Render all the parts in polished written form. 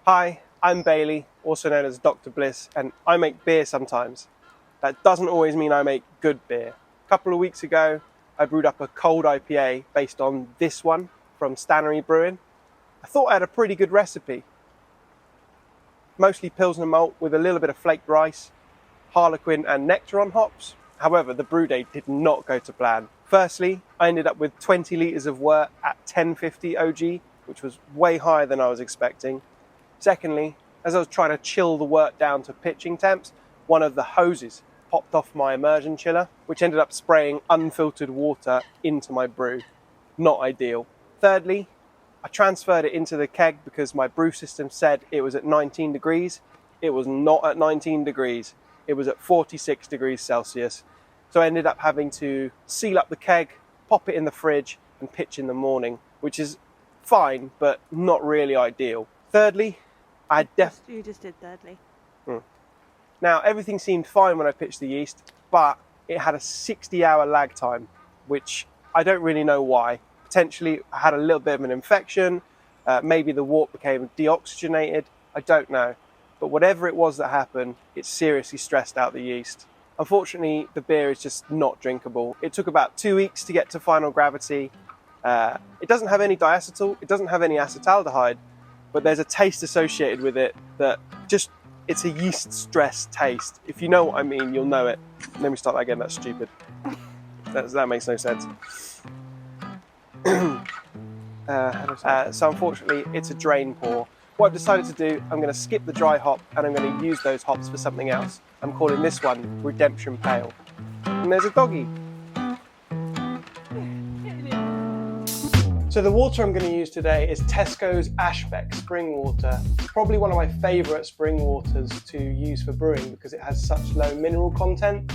Hi, I'm Bailey, also known as Dr Bliss, and I make beer sometimes. That doesn't always mean I make good beer. A couple of weeks ago, I brewed up a cold IPA based on this one from Stannery Brewing. I thought I had a pretty good recipe. Mostly Pilsner malt with a little bit of flaked rice, Harlequin and Nectaron hops. However, the brew day did not go to plan. Firstly, I ended up with 20 litres of wort at 1050 OG, which was way higher than I was expecting. Secondly, as I was trying to chill the wort down to pitching temps, one of the hoses popped off my immersion chiller, which ended up spraying unfiltered water into my brew. Not ideal. Thirdly, I transferred it into the keg because my brew system said it was at 19 degrees. It was not at 19 degrees. It was at 46 degrees Celsius. So I ended up having to seal up the keg, pop it in the fridge and pitch in the morning, which is fine, but not really ideal. Thirdly, You just did thirdly. Now, everything seemed fine when I pitched the yeast, but it had a 60-hour lag time, which I don't really know why. Potentially, I had a little bit of an infection. Maybe the wort became deoxygenated. I don't know. But whatever it was that happened, it seriously stressed out the yeast. Unfortunately, the beer is just not drinkable. It took about 2 weeks to get to final gravity. It doesn't have any diacetyl. It doesn't have any acetaldehyde. But there's a taste associated with it that it's a yeast stress taste. If you know what I mean, you'll know it. Let me start that again, that's stupid. That makes no sense. So unfortunately, it's a drain pour. What I've decided to do, I'm going to skip the dry hop and I'm going to use those hops for something else. I'm calling this one Redemption Pale. And there's a doggy. So the water I'm going to use today is Tesco's Ashbeck spring water. Probably one of my favourite spring waters to use for brewing because it has such low mineral content.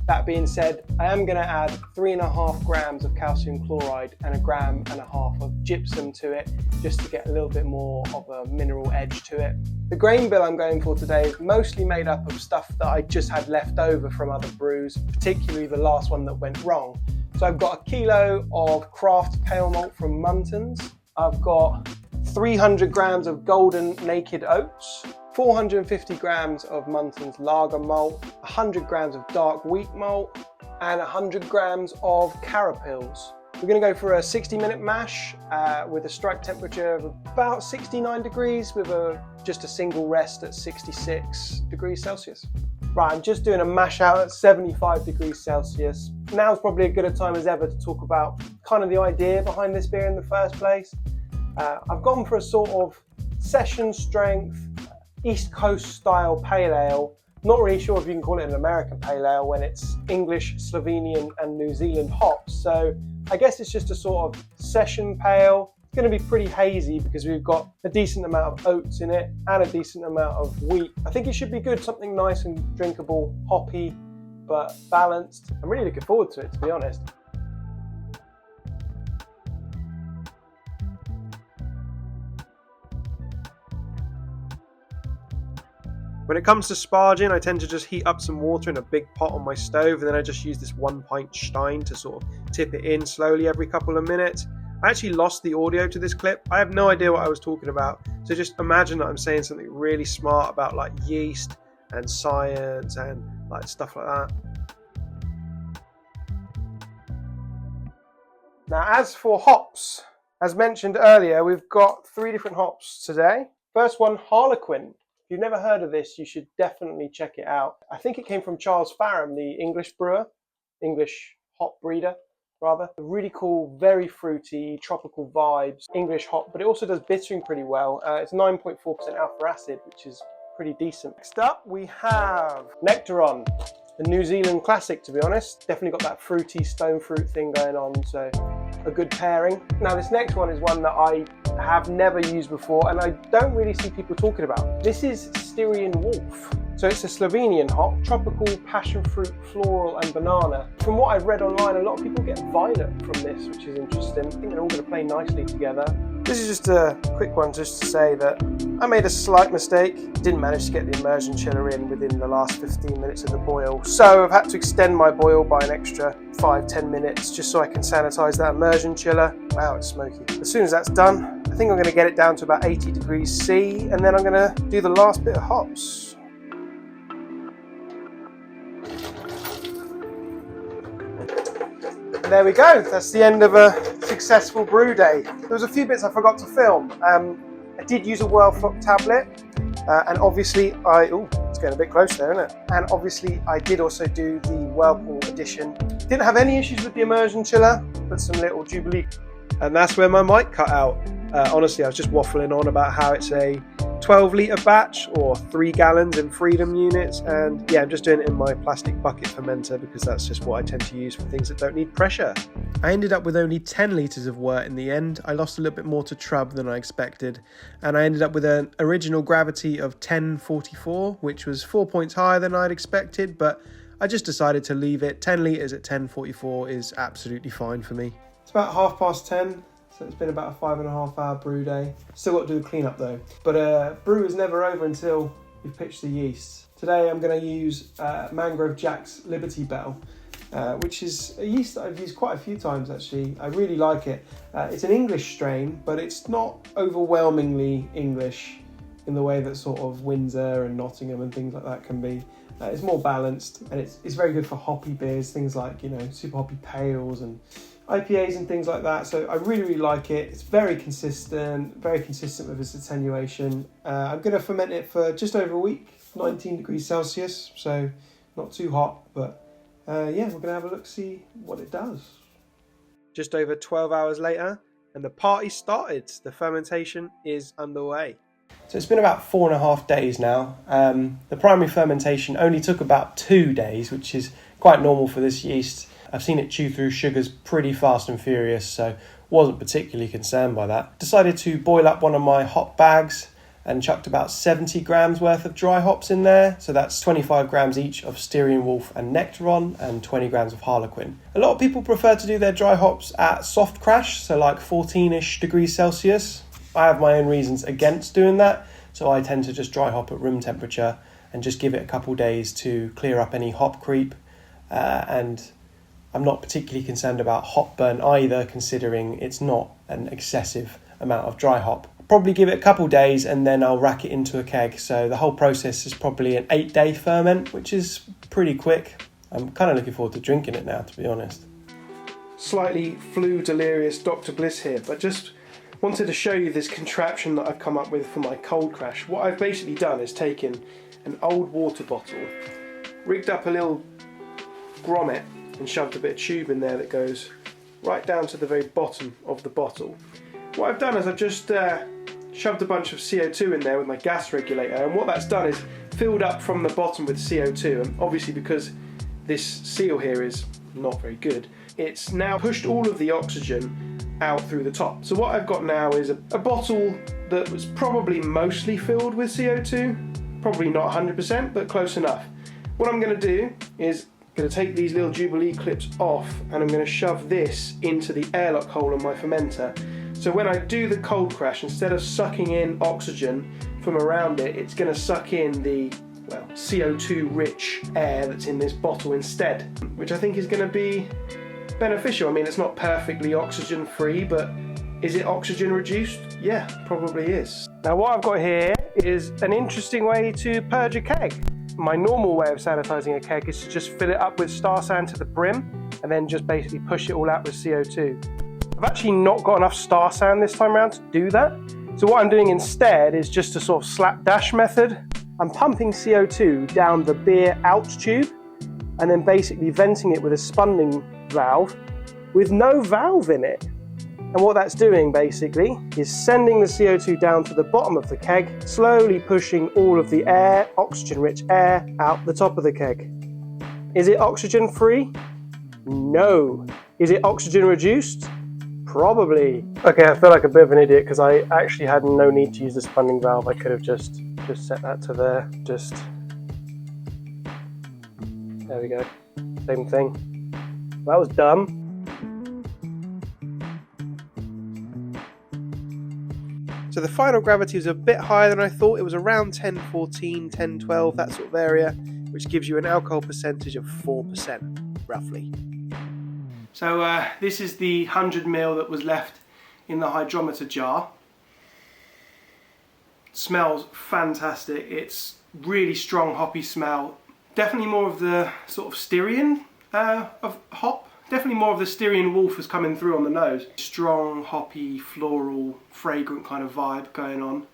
That being said, I am going to add 3.5 grams of calcium chloride and 1.5 grams of gypsum to it just to get a little bit more of a mineral edge to it. The grain bill I'm going for today is mostly made up of stuff that I just had left over from other brews, particularly the last one that went wrong. So I've got 1 kilo of craft pale malt from Muntons. I've got 300 grams of golden naked oats, 450 grams of Muntons lager malt, 100 grams of dark wheat malt, and 100 grams of carapils. We're going to go for a 60-minute mash with a strike temperature of about 69 degrees with just a single rest at 66 degrees Celsius. Right, I'm just doing a mash out at 75 degrees Celsius. Now is probably as good a time as ever to talk about kind of the idea behind this beer in the first place. I've gone for a sort of session strength, East Coast style pale ale. Not really sure if you can call it an American pale ale when it's English, Slovenian and New Zealand hops. So I guess it's just a sort of session pale. It's going to be pretty hazy because we've got a decent amount of oats in it and a decent amount of wheat. I think it should be good, something nice and drinkable, hoppy, but balanced. I'm really looking forward to it, to be honest. When it comes to sparging, I tend to just heat up some water in a big pot on my stove, and then I just use this 1 pint stein to sort of tip it in slowly every couple of minutes. I actually lost the audio to this clip. I have no idea what I was talking about. So just imagine that I'm saying something really smart about like yeast and science and like stuff like that. Now, as for hops, as mentioned earlier, we've got 3 different hops today. First one, Harlequin. If you've never heard of this, you should definitely check it out. I think it came from Charles Farram, the English brewer, English hop breeder, rather. A really cool, very fruity, tropical vibes, English hop, but it also does bittering pretty well. It's 9.4% alpha acid, which is pretty decent. Next up, we have Nectaron, a New Zealand classic, to be honest. Definitely got that fruity stone fruit thing going on, so a good pairing. Now, this next one is one that I have never used before and I don't really see people talking about. This is Styrian Wolf. So it's a Slovenian hop, tropical passion fruit, floral and banana. From what I've read online, a lot of people get violet from this, which is interesting. I think they're all going to play nicely together. This is just a quick one just to say that I made a slight mistake. Didn't manage to get the immersion chiller in within the last 15 minutes of the boil. So I've had to extend my boil by an extra 5-10 minutes just so I can sanitize that immersion chiller. Wow, it's smoky. As soon as that's done, I think I'm going to get it down to about 80 degrees C, and then I'm going to do the last bit of hops. There we go, that's the end of a successful brew day. There was a few bits I forgot to film. I did use a Whirlpool tablet, and obviously it's getting a bit close there, isn't it? And obviously I did also do the Whirlpool edition. Didn't have any issues with the immersion chiller, but some little Jubilee. And that's where my mic cut out. Honestly, I was just waffling on about how it's a 12-litre batch or 3 gallons in freedom units, and yeah, I'm just doing it in my plastic bucket fermenter because that's just what I tend to use for things that don't need pressure. I ended up with only 10 litres of wort in the end. I lost a little bit more to Trub than I expected, and I ended up with an original gravity of 1044, which was 4 points higher than I'd expected, but I just decided to leave it. 10 litres at 1044 is absolutely fine for me. It's about 10:30. So it's been about a 5.5 hour brew day. Still got to do the cleanup though. But brew is never over until you've pitched the yeast. Today I'm going to use Mangrove Jack's Liberty Bell, which is a yeast that I've used quite a few times actually. I really like it. It's an English strain, but it's not overwhelmingly English in the way that sort of Windsor and Nottingham and things like that can be. It's more balanced, and it's very good for hoppy beers, things like, you know, super hoppy pales and IPAs and things like that. So I really, really like it. It's very consistent with its attenuation. I'm going to ferment it for just over a week, 19 degrees Celsius, so not too hot, but yeah, we're going to have a look, see what it does. Just over 12 hours later, and the party started. The fermentation is underway. So it's been about 4.5 days now. The primary fermentation only took about 2 days, which is quite normal for this yeast. I've seen it chew through sugars pretty fast and furious, so wasn't particularly concerned by that. Decided to boil up one of my hop bags and chucked about 70 grams worth of dry hops in there. So that's 25 grams each of Styrian Wolf and Nectaron and 20 grams of Harlequin. A lot of people prefer to do their dry hops at soft crash, so like 14-ish degrees Celsius. I have my own reasons against doing that, so I tend to just dry hop at room temperature and just give it a couple days to clear up any hop creep, and I'm not particularly concerned about hop burn either, considering it's not an excessive amount of dry hop. Probably give it a couple days and then I'll rack it into a keg. So the whole process is probably an 8-day ferment, which is pretty quick. I'm kind of looking forward to drinking it now, to be honest. Slightly flu delirious Dr Bliss here, but just wanted to show you this contraption that I've come up with for my cold crash. What I've basically done is taken an old water bottle, rigged up a little grommet, and shoved a bit of tube in there that goes right down to the very bottom of the bottle. What I've done is I've just shoved a bunch of CO2 in there with my gas regulator, and what that's done is filled up from the bottom with CO2, and obviously because this seal here is not very good, it's now pushed all of the oxygen out through the top. So what I've got now is a bottle that was probably mostly filled with CO2, probably not 100%, but close enough. What I'm going to do is I'm going to take these little Jubilee clips off, and I'm going to shove this into the airlock hole in my fermenter. So when I do the cold crash, instead of sucking in oxygen from around it, it's going to suck in the CO2 rich air that's in this bottle instead, which I think is going to be beneficial. I mean, it's not perfectly oxygen free, but is it oxygen reduced? Yeah, probably is. Now what I've got here is an interesting way to purge a keg. My normal way of sanitizing a keg is to just fill it up with star sand to the brim and then just basically push it all out with CO2. I've actually not got enough star sand this time around to do that. So what I'm doing instead is just a sort of slapdash method. I'm pumping CO2 down the beer out tube and then basically venting it with a spunding valve with no valve in it. And what that's doing basically is sending the CO2 down to the bottom of the keg, slowly pushing all of the air, oxygen-rich air, out the top of the keg. Is it oxygen-free? No. Is it oxygen-reduced? Probably. Okay, I feel like a bit of an idiot because I actually had no need to use the spunding valve. I could have just set that to there. There we go. Same thing. That was dumb. So the final gravity was a bit higher than I thought. It was around 1014, 1012, that sort of area, which gives you an alcohol percentage of 4%, roughly. So this is the 100 ml that was left in the hydrometer jar. Smells fantastic. It's really strong hoppy smell. Definitely more of the sort of Styrian of hop. Definitely more of the Styrian wolf is coming through on the nose. Strong, hoppy, floral, fragrant kind of vibe going on.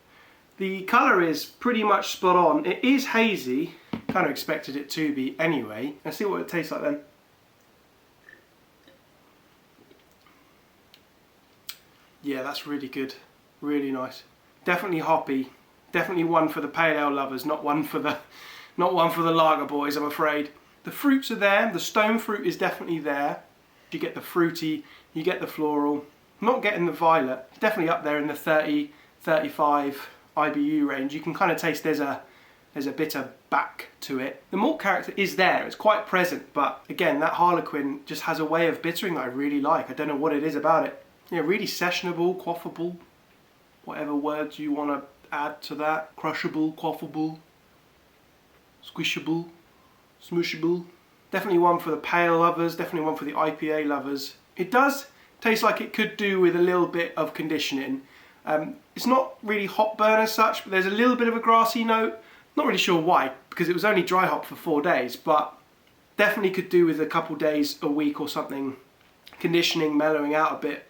The colour is pretty much spot on. It is hazy. Kind of expected it to be anyway. Let's see what it tastes like then. Yeah, that's really good. Really nice. Definitely hoppy. Definitely one for the pale ale lovers, not one for the lager boys, I'm afraid. The fruits are there. The stone fruit is definitely there. You get the fruity, you get the floral. I'm not getting the violet. It's definitely up there in the 30, 35 IBU range. You can kind of taste there's a bitter back to it. The malt character is there. It's quite present, but again, that Harlequin just has a way of bittering that I really like. I don't know what it is about it. Yeah, really sessionable, quaffable, whatever words you want to add to that. Crushable, quaffable, squishable, smooshable. Definitely one for the pale lovers, definitely one for the IPA lovers. It does taste like it could do with a little bit of conditioning. It's not really hop burn as such, but there's a little bit of a grassy note. Not really sure why, because it was only dry hop for 4 days, but definitely could do with a couple days, a week or something. Conditioning, mellowing out a bit,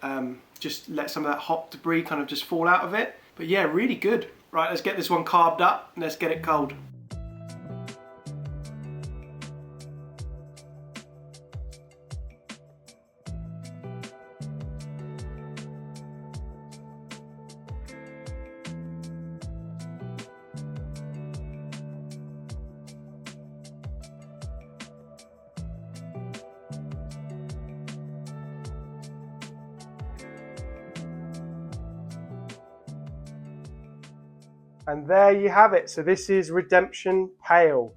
just let some of that hop debris kind of just fall out of it. But yeah, really good. Right, let's get this one carved up and let's get it cold. And there you have it. So this is Redemption Pale.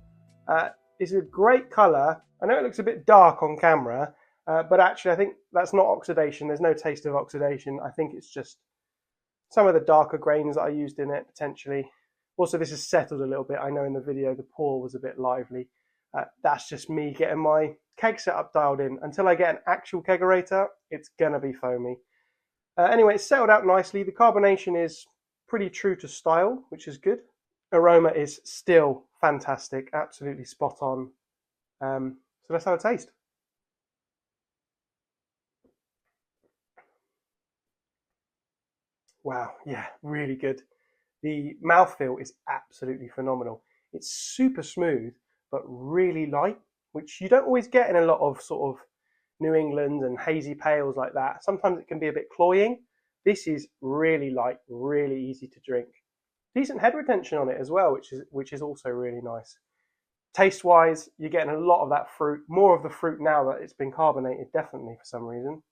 It's a great colour. I know it looks a bit dark on camera, but actually I think that's not oxidation. There's no taste of oxidation. I think it's just some of the darker grains that I used in it, potentially. Also, this has settled a little bit. I know in the video the pour was a bit lively. That's just me getting my keg setup dialed in. Until I get an actual kegerator, it's going to be foamy. Anyway, it's settled out nicely. The carbonation is pretty true to style, which is good. Aroma is still fantastic, absolutely spot on. So let's have a taste. Wow, yeah, really good. The mouthfeel is absolutely phenomenal. It's super smooth, but really light, which you don't always get in a lot of sort of New England and hazy pales like that. Sometimes it can be a bit cloying. This is really light, really easy to drink. Decent head retention on it as well, which is also really nice. Taste-wise, you're getting a lot of that fruit, more of the fruit now that it's been carbonated, definitely for some reason.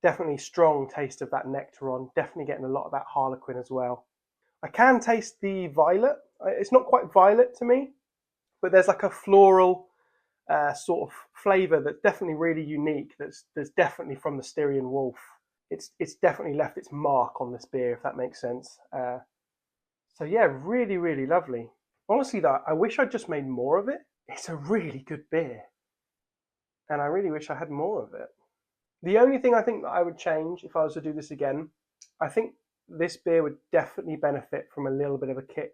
Definitely strong taste of that nectar on, definitely getting a lot of that Harlequin as well. I can taste the violet. It's not quite violet to me, but there's like a floral sort of flavour that's definitely really unique, that's definitely from the Styrian wolf. It's definitely left its mark on this beer, if that makes sense. So yeah, really, really lovely. Honestly though, I wish I'd just made more of it. It's a really good beer. And I really wish I had more of it. The only thing I think that I would change if I was to do this again, I think this beer would definitely benefit from a little bit of a kick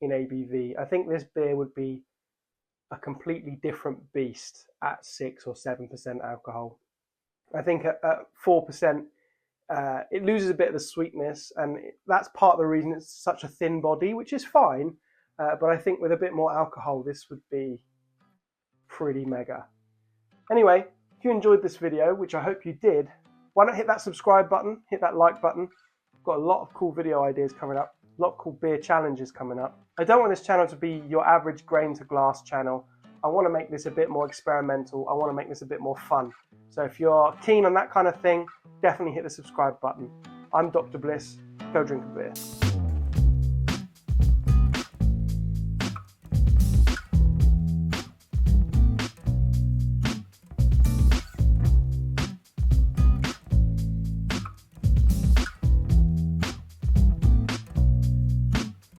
in ABV. I think this beer would be a completely different beast at 6 or 7% alcohol. I think at 4%, it loses a bit of the sweetness, and that's part of the reason it's such a thin body, which is fine. But I think with a bit more alcohol, this would be pretty mega. Anyway, if you enjoyed this video, which I hope you did, why not hit that subscribe button, hit that like button. I've got a lot of cool video ideas coming up, a lot of cool beer challenges coming up. I don't want this channel to be your average grain to glass channel. I want to make this a bit more experimental. I want to make this a bit more fun. So if you're keen on that kind of thing, definitely hit the subscribe button. I'm Dr. Bliss. Go drink a beer.